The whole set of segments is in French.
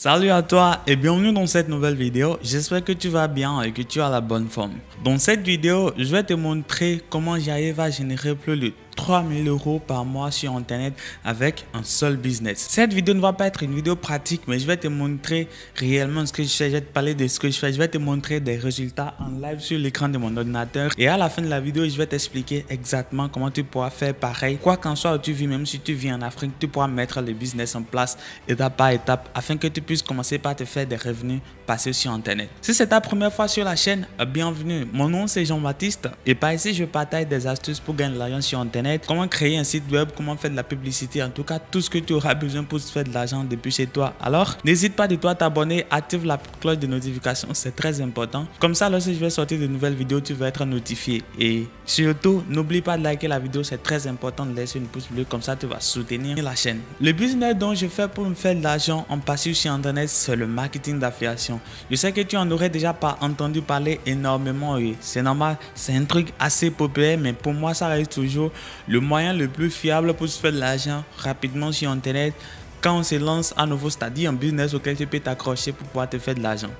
Salut à toi et bienvenue dans cette nouvelle vidéo. J'espère que tu vas bien et que tu as la bonne forme. Dans cette vidéo, je vais te montrer comment j'arrive à générer plus de 3000 € par mois sur internet avec un seul business. Cette vidéo ne va pas être une vidéo pratique, mais je vais te montrer réellement ce que je fais. Je vais te parler de ce que je fais. Je vais te montrer des résultats en live sur l'écran de mon ordinateur. Et à la fin de la vidéo, je vais t'expliquer exactement comment tu pourras faire pareil. Quoi qu'en soit où tu vis, même si tu vis en Afrique, tu pourras mettre le business en place étape par étape afin que tu puisses commencer par te faire des revenus passés sur internet. Si c'est ta première fois sur la chaîne, bienvenue. Mon nom c'est Jean-Baptiste et par ici je partage des astuces pour gagner de l'argent sur internet, comment créer un site web, comment faire de la publicité, en tout cas tout ce que tu auras besoin pour faire de l'argent depuis chez toi. Alors n'hésite pas de toi t'abonner, active la cloche de notification, c'est très important. Comme ça lorsque je vais sortir de nouvelles vidéos, tu vas être notifié. Et surtout n'oublie pas de liker la vidéo, c'est très important de laisser une pouce bleu, comme ça tu vas soutenir la chaîne. Le business dont je fais pour me faire de l'argent en passif sur internet, c'est le marketing d'affiliation. Je sais que tu en aurais déjà pas entendu parler énormément et c'est normal, c'est un truc assez populaire, mais pour moi ça reste toujours le moyen le plus fiable pour se faire de l'argent rapidement sur internet quand on se lance à nouveau, c'est-à-dire un business auquel tu peux t'accrocher pour pouvoir te faire de l'argent.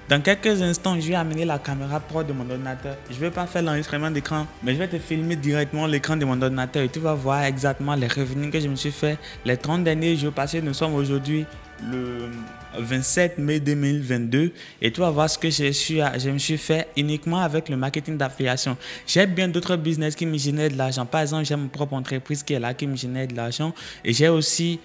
Dans quelques instants, je vais amener la caméra pro de mon ordinateur. Je ne vais pas faire l'enregistrement d'écran, mais je vais te filmer directement l'écran de mon ordinateur et tu vas voir exactement les revenus que je me suis fait les 30 derniers jours parce que nous sommes aujourd'hui le 27 mai 2022 et tu vas voir ce que je me suis fait uniquement avec le marketing d'affiliation. J'ai bien d'autres business qui me génèrent de l'argent. Par exemple, j'ai mon propre entreprise qui est là, qui me génère de l'argent, et j'ai aussi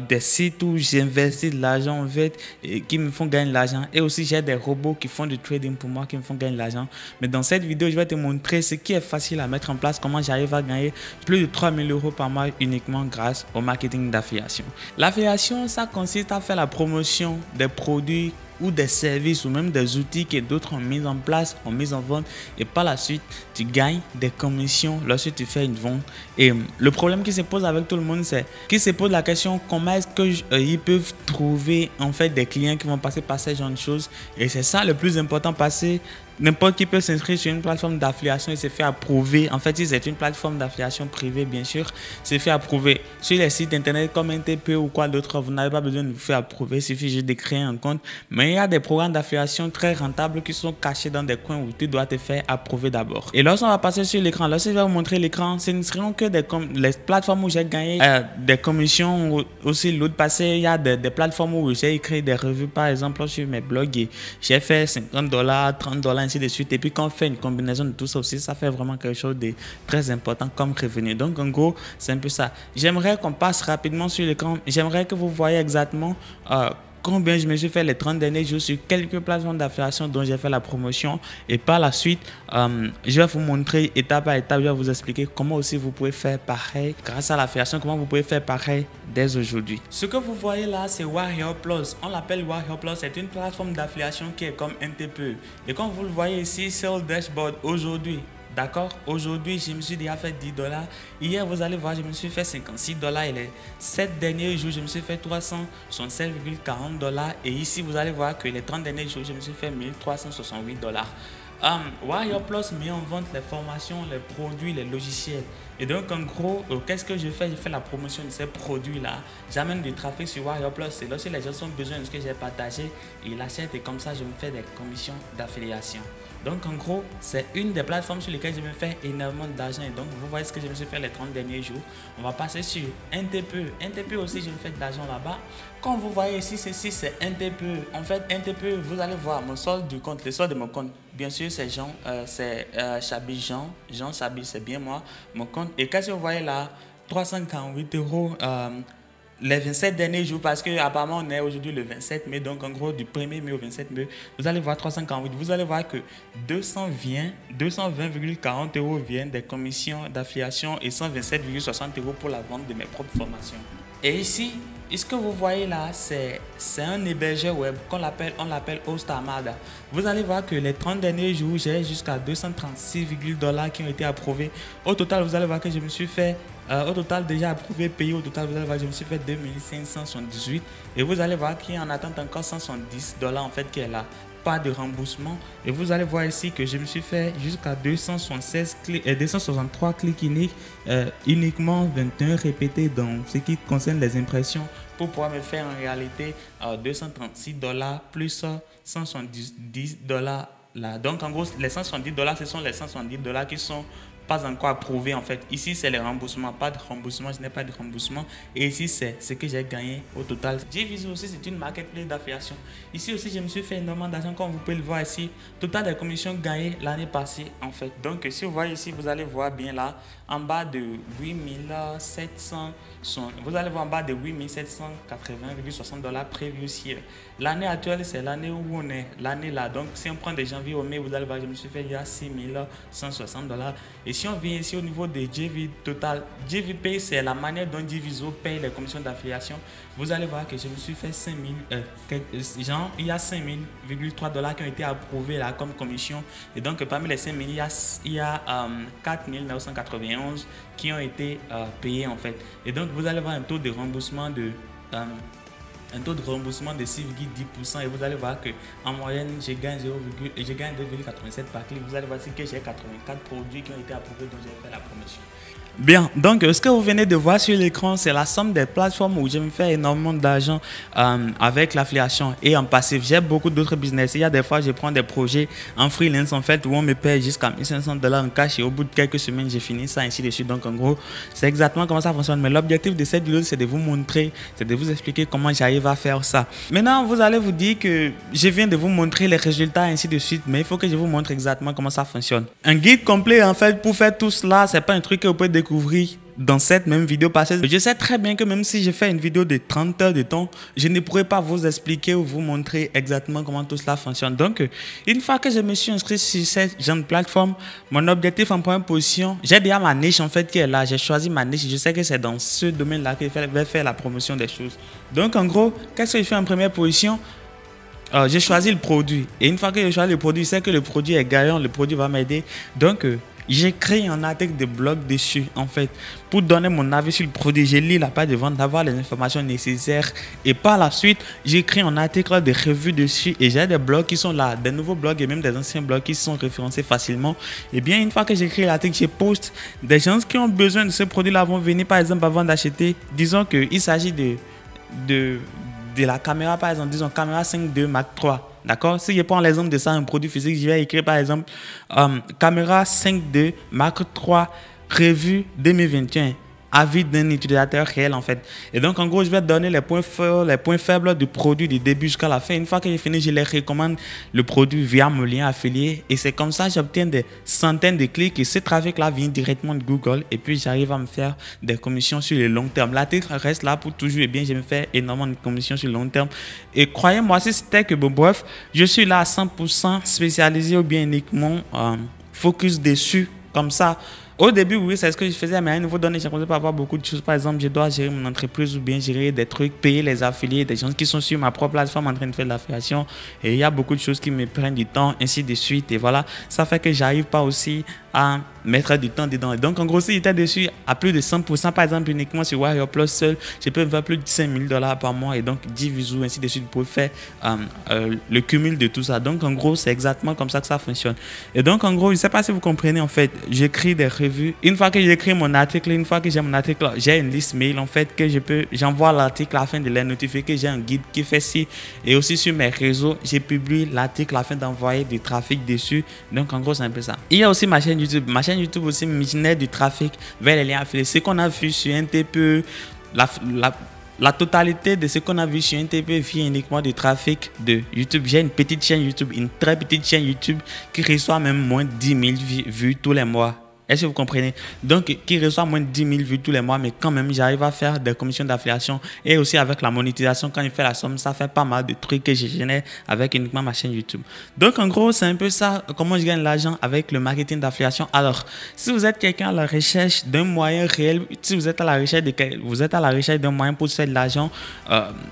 des sites où j'investis de l'argent en fait et qui me font gagner de l'argent, et aussi j'ai des robots qui font du trading pour moi qui me font gagner de l'argent. Mais dans cette vidéo, je vais te montrer ce qui est facile à mettre en place, comment j'arrive à gagner plus de 3000 € par mois uniquement grâce au marketing d'affiliation. L'affiliation, ça consiste à faire la promotion des produits ou des services ou même des outils que d'autres ont mis en place, ont mis en vente, et par la suite tu gagnes des commissions lorsque tu fais une vente. Et le problème qui se pose avec tout le monde, c'est qu'ils se posent la question comment est-ce qu'ils peuvent trouver en fait des clients qui vont passer par ces genre de choses. Et c'est ça le plus important, passer. N'importe qui peut s'inscrire sur une plateforme d'affiliation et se faire approuver. En fait, si c'est une plateforme d'affiliation privée, bien sûr, se fait approuver. Sur les sites internet comme NTP ou quoi d'autre, vous n'avez pas besoin de vous faire approuver, il suffit juste de créer un compte. Mais il y a des programmes d'affiliation très rentables qui sont cachés dans des coins où tu dois te faire approuver d'abord. Et lorsqu'on va passer sur l'écran, lorsque je vais vous montrer l'écran, ce ne seront que les plateformes où j'ai gagné des commissions aussi l'autre passé. Il y a des plateformes où j'ai écrit des revues, par exemple, sur mes blogs et j'ai fait $50, $30, ainsi de suite. Et puis quand on fait une combinaison de tout ça aussi, ça fait vraiment quelque chose de très important comme revenu. Donc en gros, c'est un peu ça. J'aimerais qu'on passe rapidement sur l'écran. J'aimerais que vous voyez exactement combien je me suis fait les 30 derniers jours sur quelques plateformes d'affiliation dont j'ai fait la promotion. Et par la suite, je vais vous montrer étape par étape, je vais vous expliquer comment aussi vous pouvez faire pareil grâce à l'affiliation, comment vous pouvez faire pareil dès aujourd'hui. Ce que vous voyez là, c'est Warrior Plus. On l'appelle Warrior Plus, c'est une plateforme d'affiliation qui est comme NTPE. Et comme vous le voyez ici, c'est le dashboard aujourd'hui. D'accord, aujourd'hui je me suis déjà fait $10. Hier vous allez voir, je me suis fait $56 et les 7 derniers jours je me suis fait $367,40. Et ici vous allez voir que les 30 derniers jours je me suis fait $1368. Warrior Plus met en vente les formations, les produits, les logiciels. Et donc en gros, qu'est-ce que je fais? Je fais la promotion de ces produits-là. J'amène du trafic sur Warrior Plus. Et lorsque les gens ont besoin de ce que j'ai partagé, ils l'achètent et comme ça, je me fais des commissions d'affiliation. Donc en gros, c'est une des plateformes sur lesquelles je me fais énormément d'argent. Et donc vous voyez ce que je me suis fait les 30 derniers jours. On va passer sur NTPE. NTPE aussi, je me fais de l'argent là-bas. Comme vous voyez ici, ceci c'est NTPE. En fait, NTPE, vous allez voir mon solde du compte, le solde de mon compte. Bien sûr, c'est Jean, Chabi Jean Chabi, c'est bien moi, mon compte. Et qu'est-ce que vous voyez là, 348 € les 27 derniers jours, parce que apparemment on est aujourd'hui le 27 mai, donc en gros du 1er mai au 27 mai, vous allez voir 348, vous allez voir que 220,40 € viennent des commissions d'affiliation et 127,60 € pour la vente de mes propres formations. Et ici, ce que vous voyez là, c'est un hébergeur web on l'appelle Hostamada. Vous allez voir que les 30 derniers jours, j'ai jusqu'à $236,00 qui ont été approuvés. Au total, vous allez voir que je me suis fait, au total déjà approuvé, payé, au total, vous allez voir que je me suis fait 2578. Et vous allez voir qu'il y en attente encore $170 en fait qui est là. pas de remboursement. Et vous allez voir ici que je me suis fait jusqu'à 263 clics uniques, uniquement 21 répétés dans ce qui concerne les impressions, pour pouvoir me faire en réalité $236 plus $170 là. Donc en gros, les $170, ce sont les $170 qui sont pas encore approuvé en fait. Ici, c'est le remboursement, pas de remboursement, je n'ai pas de remboursement. Et ici, c'est ce que j'ai gagné au total. JVZoo aussi, c'est une marketplace d'affiliation. Ici aussi, je me suis fait énormément d'argent, comme vous pouvez le voir ici. Total des commissions gagnées l'année passée en fait. Donc, si vous voyez ici, vous allez voir bien là, en bas de 8700, vous allez voir en bas de 8780,60$ previous year. L'année actuelle, c'est l'année où on est, l'année là. Donc, si on prend de janvier au mai, vous allez voir, je me suis fait il y a $6160. Et si on vient ici au niveau de JV Total, JV Pay, c'est la manière dont JVZoo paye les commissions d'affiliation. Vous allez voir que je me suis fait 5000, il y a 5000,3$ qui ont été approuvés là comme commission. Et donc, parmi les 5000, il y a 4991 qui ont été payés en fait. Et donc, vous allez voir un taux de remboursement de 6,10%, et vous allez voir que en moyenne je gagne 2,87 par clic. Vous allez voir ici que j'ai 84 produits qui ont été approuvés dont j'ai fait la promotion. Bien, donc ce que vous venez de voir sur l'écran, c'est la somme des plateformes où je me fais énormément d'argent avec l'affiliation et en passif. J'ai beaucoup d'autres business. Il y a des fois, je prends des projets en freelance en fait où on me paye jusqu'à $1500 en cash et au bout de quelques semaines, j'ai fini ça ainsi de suite. Donc en gros, c'est exactement comment ça fonctionne. Mais l'objectif de cette vidéo, c'est de vous montrer, c'est de vous expliquer comment j'arrive à faire ça. Maintenant, vous allez vous dire que je viens de vous montrer les résultats ainsi de suite, mais il faut que je vous montre exactement comment ça fonctionne. Un guide complet en fait pour faire tout cela, c'est pas un truc que vous pouvez découvrir dans cette même vidéo parce que je sais très bien que même si je fais une vidéo de 30 heures de temps, je ne pourrai pas vous expliquer ou vous montrer exactement comment tout cela fonctionne. Donc, une fois que je me suis inscrit sur cette genre de plateforme, mon objectif en première position, j'ai déjà ma niche en fait qui est là. J'ai choisi ma niche. Je sais que c'est dans ce domaine-là que je vais faire la promotion des choses. Donc, en gros, qu'est-ce que je fais en première position? J'ai choisi le produit. Et une fois que j'ai choisi le produit, je sais que le produit est gagnant, le produit va m'aider. Donc, j'ai créé un article de blog dessus, en fait, pour donner mon avis sur le produit. J'ai lu la page de vente, d'avoir les informations nécessaires. Et par la suite, j'ai créé un article de revue dessus. Et j'ai des blogs qui sont là, des nouveaux blogs et même des anciens blogs qui sont référencés facilement. Et bien, une fois que j'ai créé l'article, je poste. Des gens qui ont besoin de ce produit-là vont venir, par exemple, avant d'acheter. Disons qu'il s'agit de la caméra, par exemple, disons caméra 5.2 Mark III. D'accord? Si je prends l'exemple de ça, un produit physique, je vais écrire par exemple caméra 5.2 Mark III revue 2021. Avis d'un utilisateur réel en fait. Et donc en gros, je vais donner les points forts, les points faibles du produit du début jusqu'à la fin. Une fois que j'ai fini, je les recommande le produit via mon lien affilié. Et c'est comme ça que j'obtiens des centaines de clics. Et ce trafic-là vient directement de Google. Et puis j'arrive à me faire des commissions sur le long terme. L'article reste là pour toujours. Et bien, je me fais énormément de commissions sur le long terme. Et croyez-moi, si c'était que bon, bref, je suis là à 100% spécialisé ou bien uniquement focus dessus. Comme ça. Au début, oui, c'est ce que je faisais, mais à un niveau donné, j'ai commencé à avoir beaucoup de choses. Par exemple, je dois gérer mon entreprise ou bien gérer des trucs, payer les affiliés, des gens qui sont sur ma propre plateforme en train de faire de l'affiliation. Et il y a beaucoup de choses qui me prennent du temps, ainsi de suite. Et voilà, ça fait que j'arrive pas aussi à mettre du temps dedans. Et donc, en gros, si j'étais dessus à plus de 100%, par exemple, uniquement sur Warrior Plus seul, je peux me faire plus de $5000 par mois. Et donc, JVZoo, ainsi de suite, pour faire le cumul de tout ça. Donc, en gros, c'est exactement comme ça que ça fonctionne. Et donc, en gros, je ne sais pas si vous comprenez, en fait, j'écris des revues. Une fois que j'écris mon article, une fois que j'ai mon article, j'ai une liste mail, en fait, que j'envoie l'article afin de les notifier que j'ai un guide qui fait ci. Et aussi sur mes réseaux, j'ai publié l'article afin d'envoyer du trafic dessus. Donc, en gros, c'est un peu ça. Il y a aussi ma chaîne YouTube. Ma chaîne YouTube aussi me génère du trafic vers les liens affiliés. Ce qu'on a vu sur NTP, la totalité de ce qu'on a vu sur NTP vient uniquement du trafic de YouTube. J'ai une petite chaîne YouTube, une très petite chaîne YouTube qui reçoit même moins de 10 000 vues tous les mois. Est-ce que vous comprenez? Donc, qui reçoit moins de 10 000 vues tous les mois, mais quand même, j'arrive à faire des commissions d'affiliation. Et aussi avec la monétisation, quand il fait la somme, ça fait pas mal de trucs que je génère avec uniquement ma chaîne YouTube. Donc, en gros, c'est un peu ça, comment je gagne l'argent avec le marketing d'affiliation. Alors, si vous êtes quelqu'un à la recherche d'un moyen réel, si vous êtes à la recherche d'un moyen pour faire de l'argent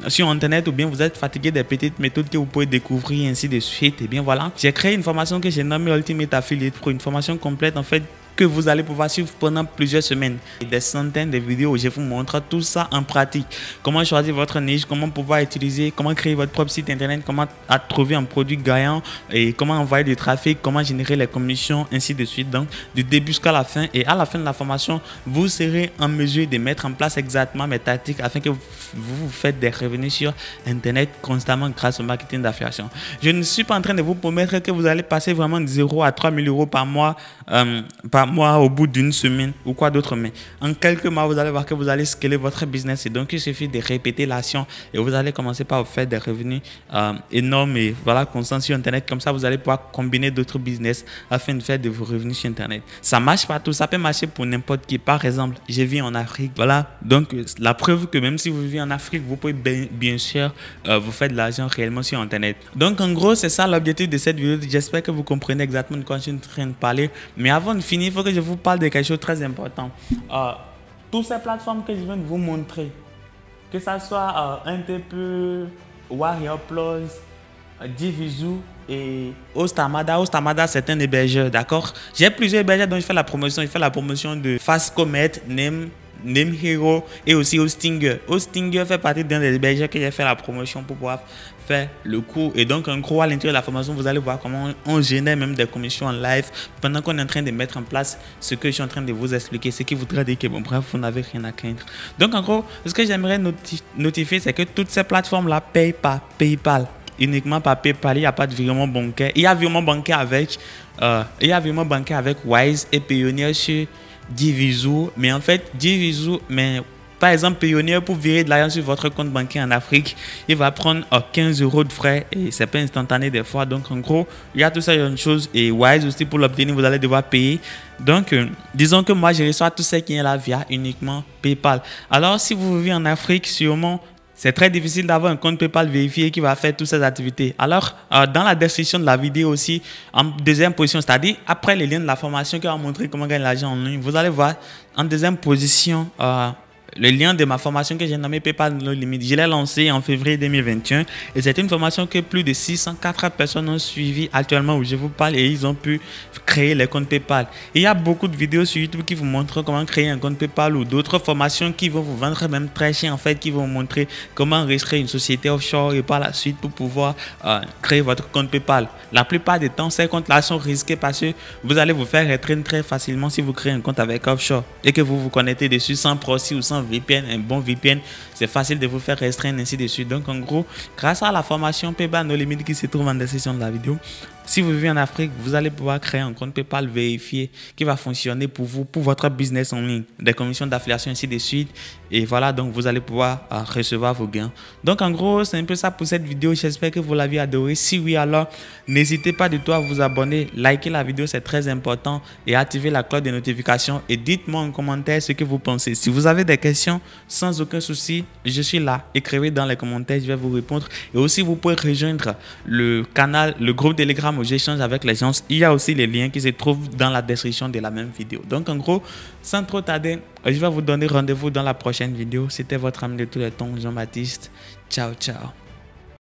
sur Internet, ou bien vous êtes fatigué des petites méthodes que vous pouvez découvrir, ainsi de suite, et bien voilà. J'ai créé une formation que j'ai nommée Ultimate Affiliate Pro, une formation complète, en fait, que vous allez pouvoir suivre pendant plusieurs semaines. Des centaines de vidéos où je vous montre tout ça en pratique. Comment choisir votre niche, comment pouvoir utiliser, comment créer votre propre site internet, comment trouver un produit gagnant et comment envoyer du trafic, comment générer les commissions, ainsi de suite. Donc, du début jusqu'à la fin. Et à la fin de la formation, vous serez en mesure de mettre en place exactement mes tactiques afin que vous faites des revenus sur internet constamment grâce au marketing d'affiliation. Je ne suis pas en train de vous promettre que vous allez passer vraiment de 0 à 3 000 euros par mois au bout d'une semaine ou quoi d'autre, mais en quelques mois vous allez voir que vous allez scaler votre business et donc il suffit de répéter l'action et vous allez commencer par faire des revenus énormes et voilà, constants sur internet. Comme ça vous allez pouvoir combiner d'autres business afin de faire de vos revenus sur internet. Ça marche partout, ça peut marcher pour n'importe qui. Par exemple, je vis en Afrique, voilà, donc la preuve que même si vous vivez en Afrique, vous pouvez bien sûr vous faire de l'argent réellement sur internet. Donc en gros c'est ça l'objectif de cette vidéo. J'espère que vous comprenez exactement de quoi je suis en train de parler. Mais avant de finir, il faut que je vous parle de quelque chose de très important. Toutes ces plateformes que je viens de vous montrer, que ce soit NTP, Warrior Plus, Divizu et Ostamada. Ostamada, c'est un hébergeur, d'accord? J'ai plusieurs hébergeurs dont je fais la promotion. Je fais la promotion de Fastcomet, Name Hero et aussi Hostinger. Hostinger fait partie d'un des hébergeurs que j'ai fait la promotion pour pouvoir faire le cours. Et donc, en gros, à l'intérieur de la formation, vous allez voir comment on génère même des commissions en live pendant qu'on est en train de mettre en place ce que je suis en train de vous expliquer. Ce qui voudrait dire que, bon, bref, vous n'avez rien à craindre. Donc, en gros, ce que j'aimerais notifier, c'est que toutes ces plateformes-là payent par PayPal. Uniquement par PayPal, il n'y a pas de virement bancaire. Il y a virement bancaire avec Wise et Payoneer sur Divizu, mais en fait Divizu, mais par exemple Payoneer, pour virer de l'argent sur votre compte bancaire en Afrique, il va prendre 15 € de frais et c'est pas instantané des fois. Donc en gros il y a tout ça, il y a une chose. Et Wise aussi, pour l'obtenir vous allez devoir payer. Donc disons que moi je reçois tout ce qui est là via uniquement PayPal. Alors si vous vivez en Afrique, sûrement c'est très difficile d'avoir un compte PayPal vérifié qui va faire toutes ces activités. Alors, dans la description de la vidéo aussi, en deuxième position, c'est-à-dire après les liens de la formation qui va montrer comment gagner l'argent en ligne, vous allez voir en deuxième position le lien de ma formation que j'ai nommé PayPal No Limit. Je l'ai lancé en février 2021 et c'est une formation que plus de 604 personnes ont suivi actuellement où je vous parle et ils ont pu créer les comptes PayPal. Et il y a beaucoup de vidéos sur YouTube qui vous montrent comment créer un compte PayPal ou d'autres formations qui vont vous vendre même très cher en fait, qui vont vous montrer comment enregistrer une société offshore et par la suite pour pouvoir créer votre compte PayPal. La plupart du temps, ces comptes-là sont risqués parce que vous allez vous faire restreindre très facilement si vous créez un compte avec offshore et que vous vous connectez dessus sans proxy ou sans VPN, un bon VPN, c'est facile de vous faire restreindre, ainsi de suite. Donc en gros, grâce à la formation PayPal No Limit qui se trouve en description de la vidéo, si vous vivez en Afrique, vous allez pouvoir créer un compte PayPal vérifié qui va fonctionner pour vous, pour votre business en ligne, des commissions d'affiliation, ainsi de suite. Et voilà, donc vous allez pouvoir recevoir vos gains. Donc en gros, c'est un peu ça pour cette vidéo. J'espère que vous l'avez adoré. Si oui, alors n'hésitez pas du tout à vous abonner, liker la vidéo, c'est très important, et activer la cloche de notification. Et dites-moi en commentaire ce que vous pensez. Si vous avez des questions, sans aucun souci, je suis là. Écrivez dans les commentaires, je vais vous répondre. Et aussi, vous pouvez rejoindre le canal, le groupe Telegram où j'échange avec les gens. Il y a aussi les liens qui se trouvent dans la description de la même vidéo. Donc en gros, sans trop tarder, je vais vous donner rendez-vous dans la prochaine vidéo. C'était votre ami de tous les temps, Jean-Baptiste. Ciao, ciao.